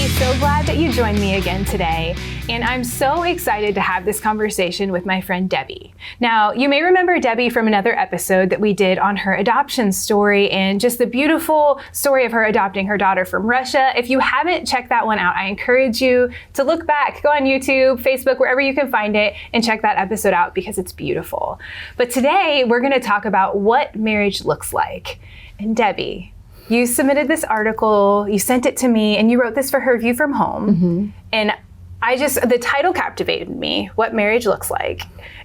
Hey, so glad that you joined me again today. And I'm so excited to have this conversation with my friend Debbie. Now, you may remember Debbie from another episode that we did on her adoption story and just the beautiful story of her adopting her daughter from Russia. If you haven't checked that one out, I encourage you to look back, go on YouTube, Facebook, wherever you can find it, and check that episode out because it's beautiful. But today, we're going to talk about what marriage looks like. And Debbie, you submitted this article, you sent it to me, and you wrote this for her view from home. Mm-hmm. And the title captivated me, What Marriage Looks Like.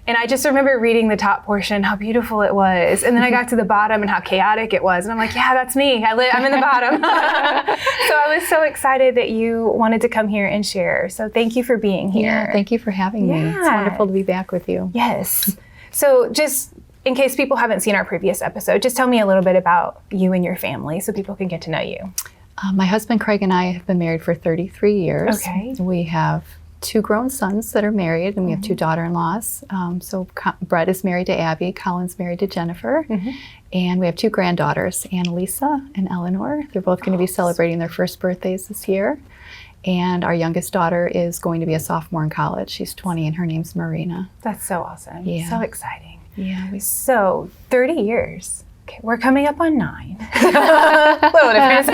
And I just remember reading the top portion, how beautiful it was. And then I got to the bottom and how chaotic it was. And I'm like, yeah, that's me. I'm in the bottom. So I was so excited that you wanted to come here and share. So thank you for being here. Yeah, thank you for having me. It's wonderful to be back with you. Yes. So just in case people haven't seen our previous episode, just tell me a little bit about you and your family so people can get to know you. My husband Craig and I have been married for 33 years. Okay. We have 2 grown sons that are married, and we have 2 daughter-in-laws. So Brett is married to Abby, Colin's married to Jennifer, and we have 2 granddaughters, Annalisa and Eleanor. They're both going to be celebrating their first birthdays this year. And our youngest daughter is going to be a sophomore in college. She's 20, and her name's Marina. That's so awesome. Yeah. So exciting. Yeah. So 30 years. Okay, we're coming up on 9. Little difference.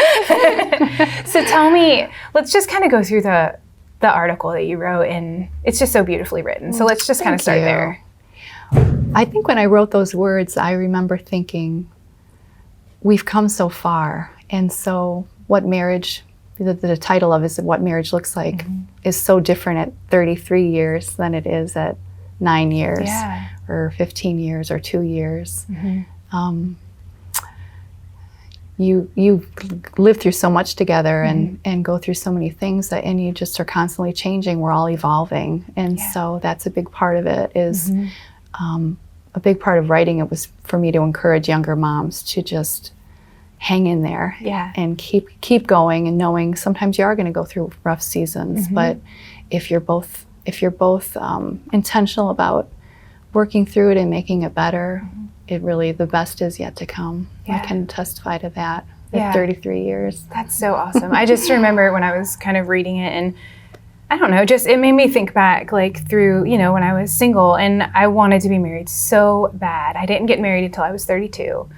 So tell me, let's just kind of go through the article that you wrote, and it's just so beautifully written. So let's just kind of start there. I think when I wrote those words, I remember thinking, we've come so far. And so what marriage, the title of it is What Marriage Looks Like, is so different at 33 years than it is at 9 years or 15 years or 2 years. You live through so much together and go through so many things and you just are constantly changing. We're all evolving. And so that's a big part of it is a big part of writing it was for me to encourage younger moms to just hang in there and keep going and knowing sometimes you are going to go through rough seasons, but if you're both intentional about working through it and making it better, it really, the best is yet to come. I can testify to that at 33 years. That's so awesome. I just remember when I was kind of reading it and I don't know, just it made me think back like through, when I was single and I wanted to be married so bad. I didn't get married until I was 32.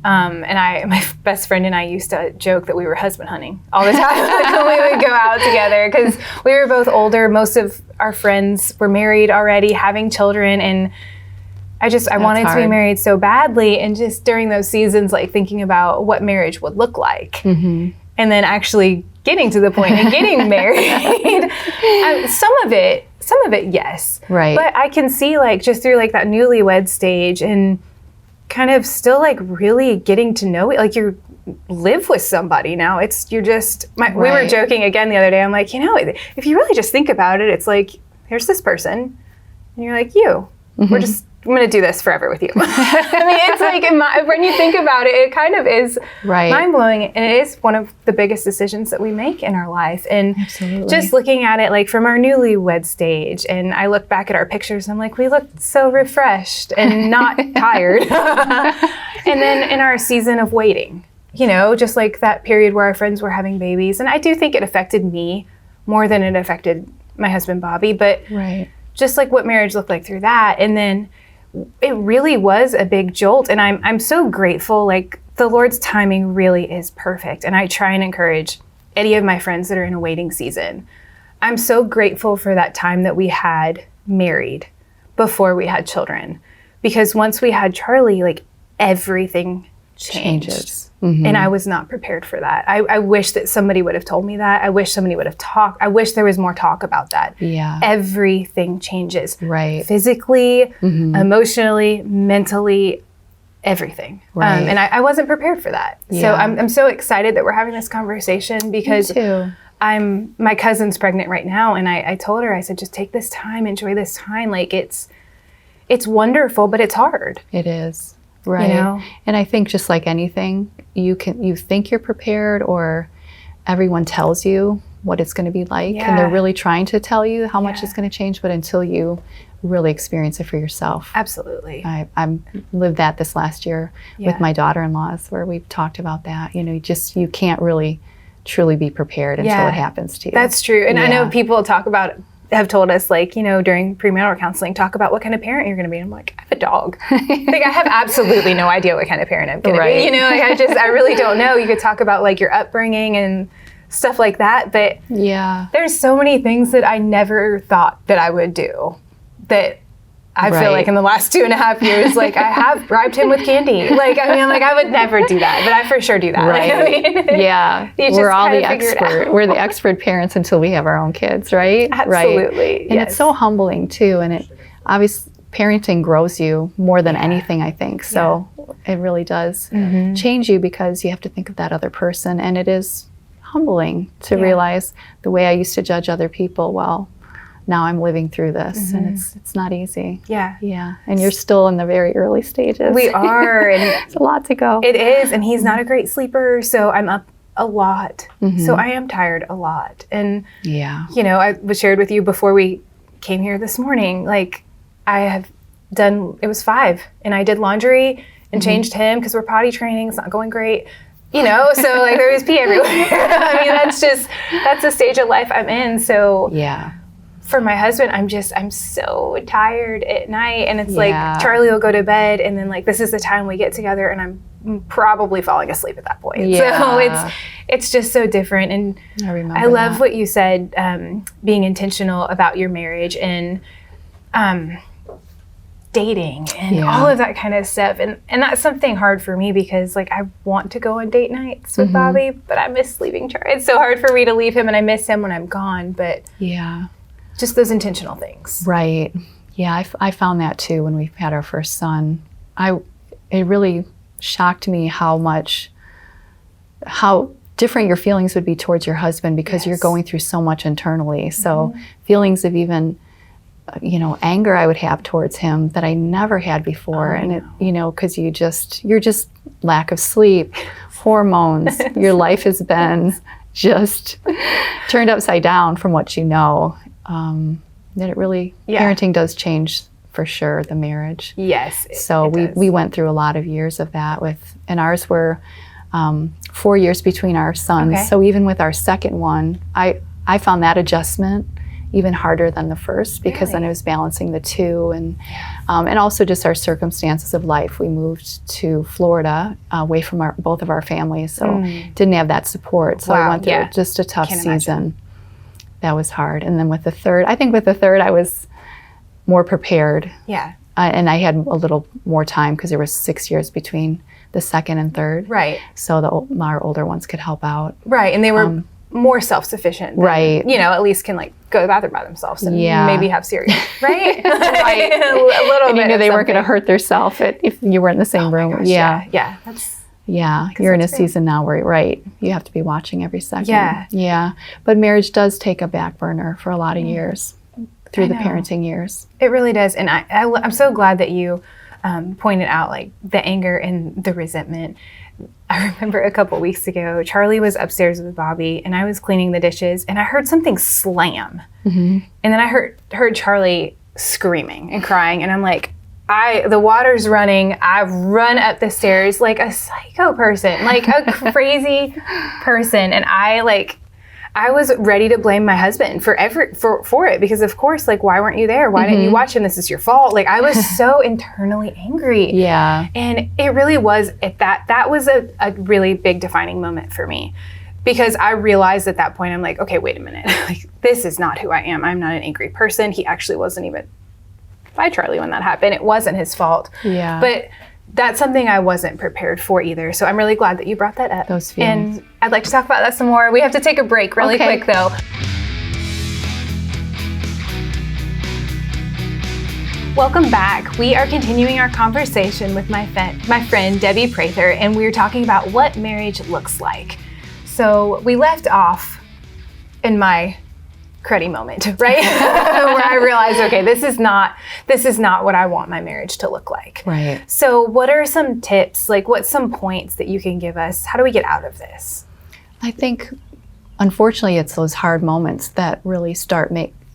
And my best friend and I used to joke that we were husband hunting all the time when we would go out together because we were both older. Most of our friends were married already, having children, and I wanted to be married so badly. And just during those seasons, like thinking about what marriage would look like, and then actually getting to the point and getting married. Some of it, yes, right. But I can see like just through like that newlywed stage and kind of still like really getting to know it, like you live with somebody now. We were joking again the other day. I'm like, if you really just think about it, it's like, here's this person and you're like, I'm going to do this forever with you. I mean, it's like, when you think about it, it kind of is mind-blowing. And it is one of the biggest decisions that we make in our life. And just looking at it like from our newlywed stage, and I look back at our pictures, I'm like, we looked so refreshed and not tired. And then in our season of waiting, just like that period where our friends were having babies. And I do think it affected me more than it affected my husband, Bobby. But just like what marriage looked like through that. And then it really was a big jolt, and I'm so grateful. Like the Lord's timing really is perfect, and I try and encourage any of my friends that are in a waiting season. I'm so grateful for that time that we had married before we had children, because once we had Charlie, like everything changes. And I was not prepared for that. I wish that somebody would have told me that. I wish somebody would have talked. I wish there was more talk about that. Yeah. Everything changes. Right. Physically, emotionally, mentally, everything. Right. And I wasn't prepared for that. Yeah. So I'm so excited that we're having this conversation because me too. My cousin's pregnant right now. And I told her, I said, just take this time, enjoy this time. Like it's wonderful, but it's hard. It is. Right. And I think just like anything, you think you're prepared, or everyone tells you what it's going to be like, and they're really trying to tell you how much it's going to change, but until you really experience it for yourself. Absolutely. I lived that this last year with my daughter-in-laws, where we've talked about that. You can't really truly be prepared until it happens to you. That's true. And I know people have told us, like, you know, during premarital counseling, talk about what kind of parent you're going to be. And I'm like, I have a dog. Like, I have absolutely no idea what kind of parent I'm going to be. You know, like, I really don't know. You could talk about like your upbringing and stuff like that. But there's so many things that I never thought that I would do that I feel like in the last 2.5 years, like I have bribed him with candy. Like, I mean, like I would never do that, but I for sure do that. Right. Like, I mean, We're all the expert. We're the expert parents until we have our own kids, right? Absolutely. Right. And it's so humbling too. And it obviously parenting grows you more than anything, I think. So it really does change you because you have to think of that other person. And it is humbling to realize the way I used to judge other people. Well, now I'm living through this, and it's not easy. Yeah. And you're still in the very early stages. We are. And it's a lot to go. It is. And he's not a great sleeper, so I'm up a lot. So I am tired a lot. And, you know, I was shared with you before we came here this morning, like I have done, it was 5, and I did laundry and changed him because we're potty training. It's not going great. You know, so like there was pee everywhere. I mean, that's the stage of life I'm in. So for my husband, I'm so tired at night, and it's like Charlie will go to bed, and then like this is the time we get together, and I'm probably falling asleep at that point. So it's just so different. And I love what you said, being intentional about your marriage and dating and all of that kind of stuff. And that's something hard for me because like I want to go on date nights with Bobby, but I miss leaving Charlie. It's so hard for me to leave him, and I miss him when I'm gone. But just those intentional things. Right. Yeah, I found that too when we had our first son. It really shocked me how different your feelings would be towards your husband because you're going through so much internally. So feelings of even, you know, anger I would have towards him that I never had before. And it, you know, because you're just lack of sleep, hormones, your life has been just turned upside down from what you know. That it really, parenting does change for sure, the marriage. Yes. So we went through a lot of years of that and ours were 4 years between our sons. Okay. So even with our second one, I found that adjustment even harder than the first because then it was balancing the two and also just our circumstances of life. We moved to Florida away from both of our families, so didn't have that support. So I went through just a tough season. Imagine. That was hard. And then with the third I was more prepared. Yeah. And I had a little more time because there was 6 years between the second and third. Right. So our older ones could help out. Right. And they were more self-sufficient. Right. You know, at least can like go to the bathroom by themselves and maybe have cereal. Right. Right. a little and bit. You knew they weren't going to hurt themselves if you were in the same room. Gosh, yeah. You're in a season now where, you have to be watching every second. Yeah. But marriage does take a back burner for a lot of years through the parenting years. It really does. And I'm so glad that you pointed out like the anger and the resentment. I remember a couple weeks ago, Charlie was upstairs with Bobby and I was cleaning the dishes and I heard something slam. And then I heard Charlie screaming and crying and I'm like, the water's running. I run up the stairs like a psycho person, like a crazy person. And I was ready to blame my husband for it because of course, like, why weren't you there? Why didn't you watch him? This is your fault. Like I was so internally angry. Yeah. And it really was that was a really big defining moment for me because I realized at that point, I'm like, okay, wait a minute. Like, this is not who I am. I'm not an angry person. He actually wasn't even by Charlie when that happened. It wasn't his fault. Yeah. But that's something I wasn't prepared for either. So I'm really glad that you brought that up. Those feelings. And I'd like to talk about that some more. We have to take a break really quick though. Welcome back. We are continuing our conversation with my friend Debbie Prather, and we're talking about what marriage looks like. So we left off in my cruddy moment, right? Where I realized, okay, this is not what I want my marriage to look like. Right. So what are some tips, like what's some points that you can give us? How do we get out of this? I think, unfortunately, it's those hard moments that really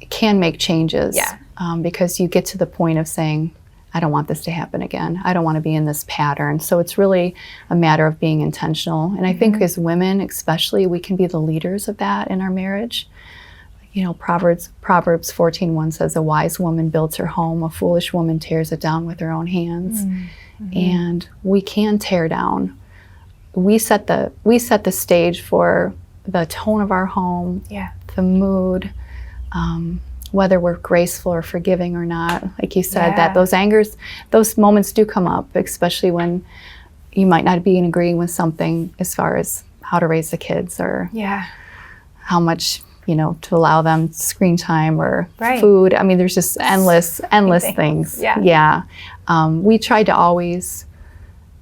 can make changes. Yeah. Because you get to the point of saying, I don't want this to happen again. I don't want to be in this pattern. So it's really a matter of being intentional. And I think as women, especially, we can be the leaders of that in our marriage. You know, Proverbs 14:1 says, a wise woman builds her home, a foolish woman tears it down with her own hands. And we can tear down. We set the stage for the tone of our home, the mood, whether we're graceful or forgiving or not. Like you said, that those moments do come up, especially when you might not be agreeing with something as far as how to raise the kids or how much, you know, to allow them screen time or food. I mean, there's just endless things. We tried to always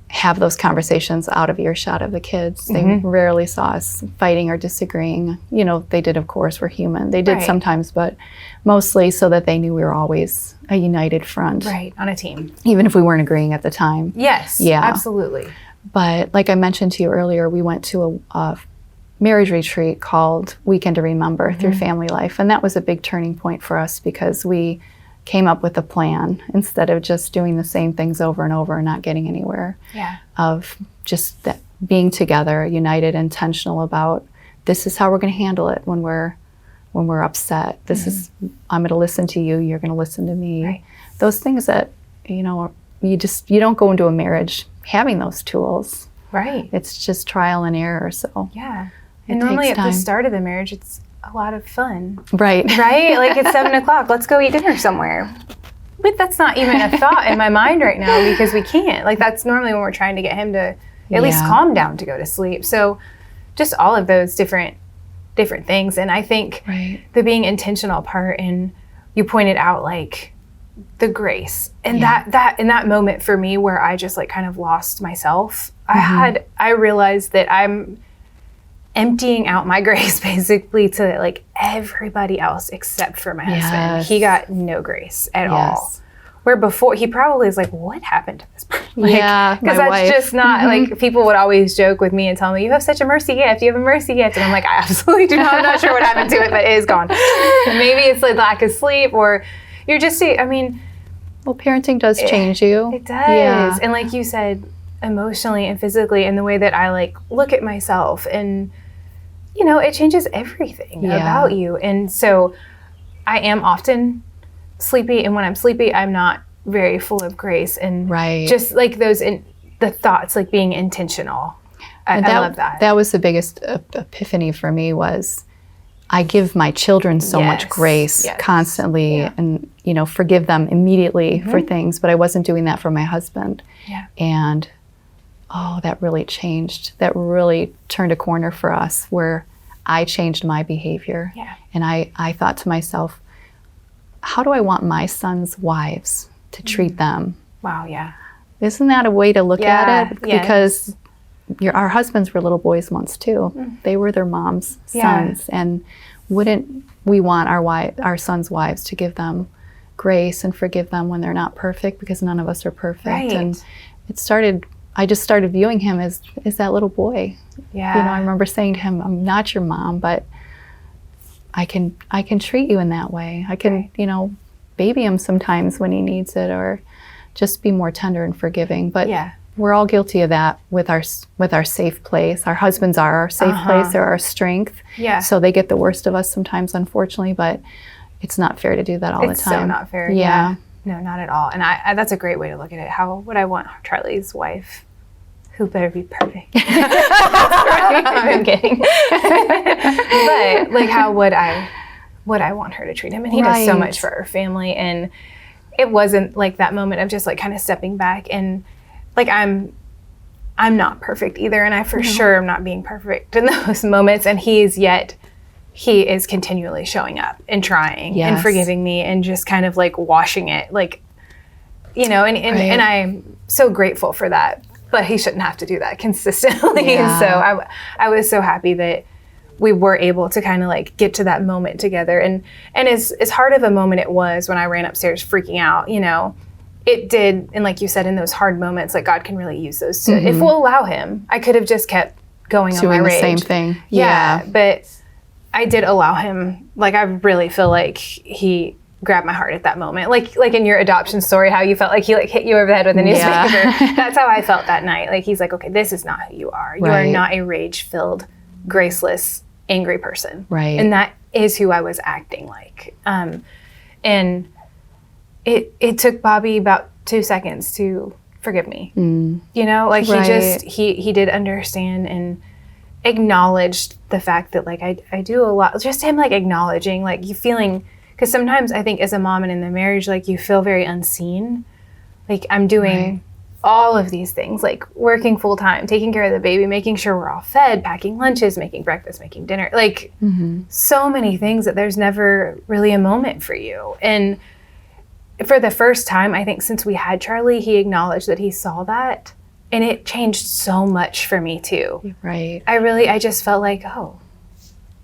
have those conversations out of earshot of the kids. They rarely saw us fighting or disagreeing. You know, they did, of course, we're human. They did sometimes, but mostly so that they knew we were always a united front. Right, on a team. Even if we weren't agreeing at the time. Yes, absolutely. But like I mentioned to you earlier, we went to a marriage retreat called Weekend to Remember through Family Life. And that was a big turning point for us because we came up with a plan instead of just doing the same things over and over and not getting anywhere. Of just that being together, united, intentional about this is how we're going to handle it when we're upset. This is, I'm going to listen to you, you're going to listen to me. Those things that, you know, you don't go into a marriage having those tools. It's just trial and error. So and normally at the start of the marriage, it's a lot of fun. Right. Like it's 7:00, let's go eat dinner somewhere. But that's not even a thought in my mind right now because we can't. Like that's normally when we're trying to get him to at least calm down to go to sleep. So just all of those different things. And I think the being intentional part, and you pointed out like the grace and that in that moment for me where I just like kind of lost myself, I realized that I'm emptying out my grace basically to like everybody else except for my husband. He got no grace at all. Where before he probably is like, what happened to this person? Like, because that's wife. Just not like people would always joke with me and tell me, you have such a mercy gift. You have a mercy gift. And I'm like, I absolutely do not. I'm not sure what happened to it, but it is gone. Maybe it's like lack of sleep or you're just, I mean. Well, parenting does change you. It does. And like you said, emotionally and physically in the way that I like look at myself and you know, it changes everything about you. And so I am often sleepy. And when I'm sleepy, I'm not very full of grace. And just like the thoughts, like being intentional. I love that. That was the biggest epiphany for me was I give my children so much grace constantly and, you know, forgive them immediately for things. But I wasn't doing that for my husband. And that really changed. That really turned a corner for us where I changed my behavior. And I thought to myself, how do I want my sons' wives to treat them? Isn't that a way to look at it? Because our husbands were little boys once too. They were their mom's sons. And wouldn't we want our sons' wives to give them grace and forgive them when they're not perfect? Because none of us are perfect. And I just started viewing him as that little boy. You know, I remember saying to him, I'm not your mom, but I can treat you in that way. I can, you know, baby him sometimes when he needs it or just be more tender and forgiving. But we're all guilty of that with our safe place. Our husbands are our safe place. They're our strength. So they get the worst of us sometimes, unfortunately, but it's not fair to do that all the time. It's so not fair. No, not at all. And that's a great way to look at it. How would I want Charlie's wife? Who better be perfect? I'm kidding. But like, how would I want her to treat him? And he does so much for our family. And it wasn't like that moment of just like kind of stepping back and like I'm not perfect either. And I for sure am not being perfect in those moments. And he is continually showing up and trying and forgiving me and just kind of like washing it, like, you know, and I'm so grateful for that. But he shouldn't have to do that consistently. So I was so happy that we were able to kind of like get to that moment together. And as hard of a moment it was when I ran upstairs freaking out, you know, it did. And like you said, in those hard moments, like God can really use those too. If we'll allow him. I could have just kept going on my rage. Doing the same thing. But I did allow him. Like I really feel like he grabbed my heart at that moment. Like in your adoption story, how you felt like he like hit you over the head with a newspaper. That's how I felt that night. Like he's like, okay, this is not who you are. You are not a rage-filled, graceless, angry person. Right. And that is who I was acting like. And it took Bobby about 2 seconds to forgive me. You know, like he did understand and acknowledged the fact that like I do a lot. Just him like acknowledging, like you feeling, because sometimes I think as a mom and in the marriage, like you feel very unseen. Like I'm doing all of these things, like working full time, taking care of the baby, making sure we're all fed, packing lunches, making breakfast, making dinner, like so many things that there's never really a moment for you. And for the first time, I think since we had Charlie, he acknowledged that he saw that, and it changed so much for me too. Right. I just felt like, oh,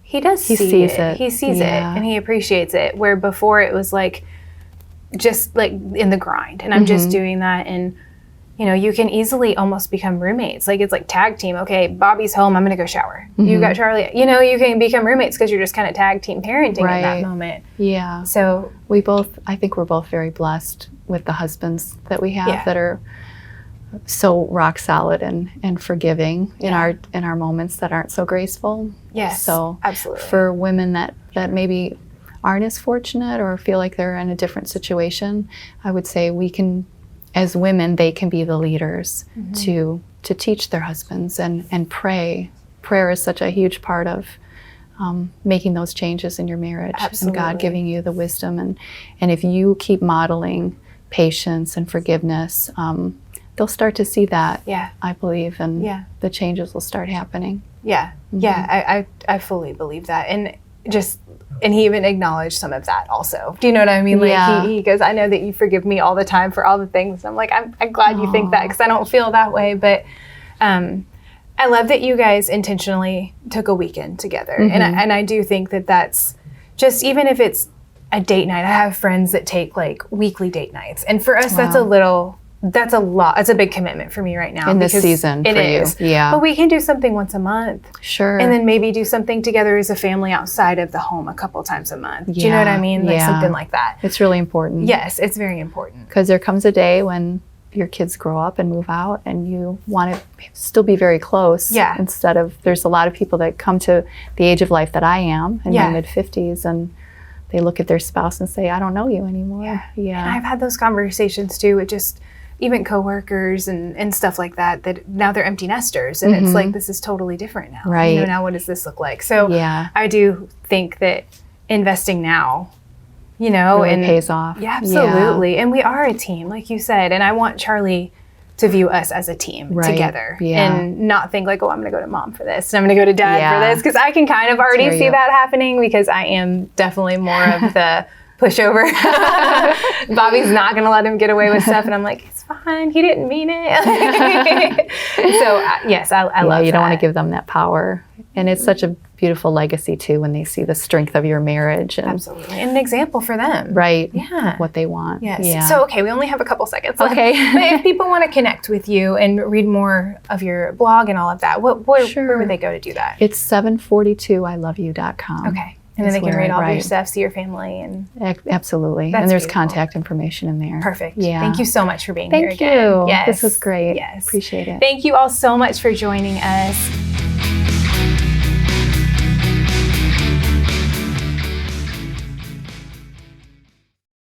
he sees it. He sees it and he appreciates it. Where before it was like, just like in the grind, and I'm just doing that. And, you know, you can easily almost become roommates. Like it's like tag team. Okay, Bobby's home, I'm going to go shower. You got Charlie. You know, you can become roommates because you're just kind of tag team parenting in that moment. Yeah. So I think we're both very blessed with the husbands that we have that are so rock solid and forgiving in our moments that aren't so graceful. Yes, so absolutely. For women that maybe aren't as fortunate or feel like they're in a different situation, I would say we can, as women, they can be the leaders to teach their husbands and pray. Prayer is such a huge part of making those changes in your marriage. Absolutely. And God giving you the wisdom. And if you keep modeling patience and forgiveness, they'll start to see that, I believe, and the changes will start happening. I fully believe that. And he even acknowledged some of that also. Do you know what I mean? Like he goes, I know that you forgive me all the time for all the things. I'm like, I'm glad you think that, because I don't feel that way. But I love that you guys intentionally took a weekend together. And I do think that that's just, even if it's a date night, I have friends that take like weekly date nights. And for us, that's a lot. It's a big commitment for me right now. In this season for you. Yeah. But we can do something once a month. Sure. And then maybe do something together as a family outside of the home a couple times a month. Do you know what I mean? Like something like that. It's really important. Yes, it's very important. Because there comes a day when your kids grow up and move out and you want to still be very close. Yeah. Instead of, there's a lot of people that come to the age of life that I am in my mid-50s, and they look at their spouse and say, I don't know you anymore. Yeah. And I've had those conversations too with just even coworkers and stuff like that now they're empty nesters, and it's like, this is totally different now. Right. You know, now what does this look like? So I do think that investing now, you know, really and pays off. Yeah, absolutely. And we are a team, like you said, and I want Charlie to view us as a team together and not think like, oh, I'm going to go to mom for this and I'm going to go to dad for this, because I can kind of already see that happening, because I am definitely more of the pushover. Bobby's not going to let him get away with stuff, and I'm like, it's fine, he didn't mean it. So yes, I love that. You don't want to give them that power. And it's such a beautiful legacy too when they see the strength of your marriage. And absolutely. And an example for them. Right. Yeah. Of what they want. Yes. Yeah. So, okay, we only have a couple seconds left. Okay. But if people want to connect with you and read more of your blog and all of that, where would they go to do that? It's 742iloveyou.com. Okay. And then they can read all of your stuff, see your family. And absolutely. That's and there's beautiful. Contact information in there. Perfect. Yeah. Thank you so much for being here again. Thank you. Yes. This was great. Yes. Appreciate it. Thank you all so much for joining us.